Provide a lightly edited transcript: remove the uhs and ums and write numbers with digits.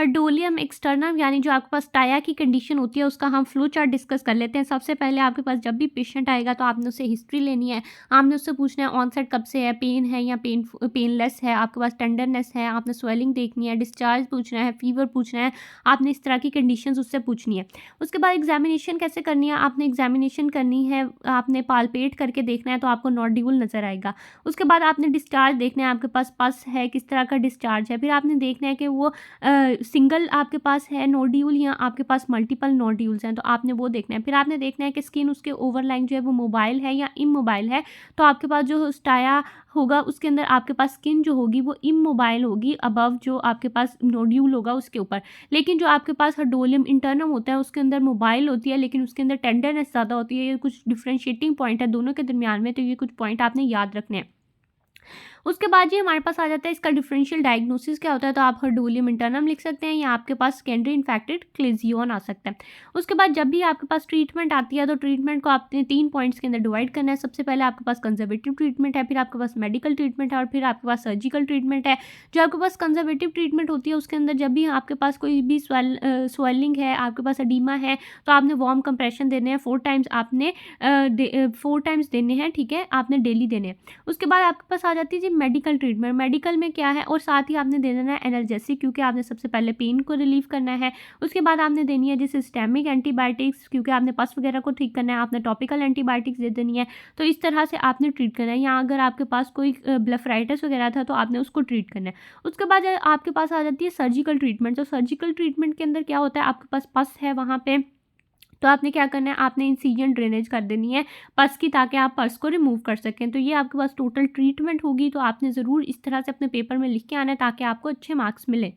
हर्डोलियम externum यानी जो आपके पास टाया की कंडीशन होती है उसका हम फ्लो चार्ट डिस्कस कर लेते हैं। सबसे पहले आपके पास जब भी पेशेंट आएगा तो आपने उससे हिस्ट्री लेनी है। आपने उससे पूछना है ऑनसेट कब से है, पेन है या पेनलेस है, आपके पास टेंडरनेस है, आपने स्वेलिंग देखनी है, डिस्चार्ज पूछना है, फीवर पूछना है। आपने इस तरह की कंडीशंस उससे पूछनी है। उसके बाद एग्जामिनेशन कैसे करनी है, आपने एग्जामिनेशन करनी है, आपने पालपेट करके देखना है तो आपको नोड्यूल नज़र आएगा। उसके बाद आपने डिस्चार्ज देखना है, आपके पास पस है, किस तरह का डिस्चार्ज है। फिर आपने देखना है कि वो सिंगल आपके पास है नोड्यूल या आपके पास मल्टीपल नोड्यूल्स हैं, तो आपने वो देखना है। फिर आपने देखना है कि स्किन उसके ओवरलाइंग जो है वो मोबाइल है या इमोबाइल है। तो आपके पास जो स्टाया होगा उसके अंदर आपके पास स्किन जो होगी वो इमोबाइल होगी अबव जो आपके पास नोड्यूल होगा उसके ऊपर। लेकिन जो आपके पास हर्डोलियम इंटरनम होता है उसके अंदर मोबाइल होती है लेकिन उसके अंदर टेंडरनेस ज़्यादा होती है। ये कुछ डिफरेंशिएटिंग पॉइंट है दोनों के दरमियान में, तो ये कुछ पॉइंट आपने याद रखने हैं। उसके बाद जी हमारे पास आ जाता है इसका डिफरेंशियल डायग्नोसिस क्या होता है। तो आप हर्डोलियम इंटरनम लिख सकते हैं या आपके पास सेकेंडरी इन्फेक्टेड क्लेजियन आ सकता है। उसके बाद जब भी आपके पास ट्रीटमेंट आती है तो ट्रीटमेंट को आपने 3 पॉइंट्स के अंदर डिवाइड करना है। सबसे पहले आपके पास कंजर्वेटिव ट्रीटमेंट है, फिर आपके पास मेडिकल ट्रीटमेंट है और फिर आपके पास सर्जिकल ट्रीटमेंट है। जो आपके पास कंजर्वेटिव ट्रीटमेंट होती है उसके अंदर जब भी आपके पास कोई भी स्वेलिंग है, आपके पास एडीमा है, तो आपने वार्म कंप्रेशन देने हैं 4 टाइम्स, आपने 4 टाइम्स देने हैं, ठीक है, आपने डेली देने हैं। उसके बाद आपके पास आ जाती है जी मेडिकल ट्रीटमेंट। मेडिकल में क्या है, और साथ ही आपने दे देना है एनाल्जेसिक क्योंकि आपने सबसे पहले पेन को रिलीव करना है। उसके बाद आपने देनी है जी सिस्टेमिक एंटीबायोटिक्स क्योंकि आपने पस वगैरह को ठीक करना है, आपने टॉपिकल एंटीबायोटिक्स दे देनी है। तो इस तरह से आपने ट्रीट करना है। या अगर आपके पास कोई ब्लेफराइटिस वगैरह था तो आपने उसको ट्रीट करना है। उसके बाद आपके पास आ जाती है सर्जिकल ट्रीटमेंट। तो सर्जिकल ट्रीटमेंट के अंदर क्या होता है, आपके पास पस है वहाँ पे, तो आपने क्या करना है, आपने इंसिजन ड्रेनेज कर देनी है पस की ताकि आप पस को रिमूव कर सकें। तो ये आपके पास टोटल ट्रीटमेंट होगी। तो आपने ज़रूर इस तरह से अपने पेपर में लिख के आना है ताकि आपको अच्छे मार्क्स मिले।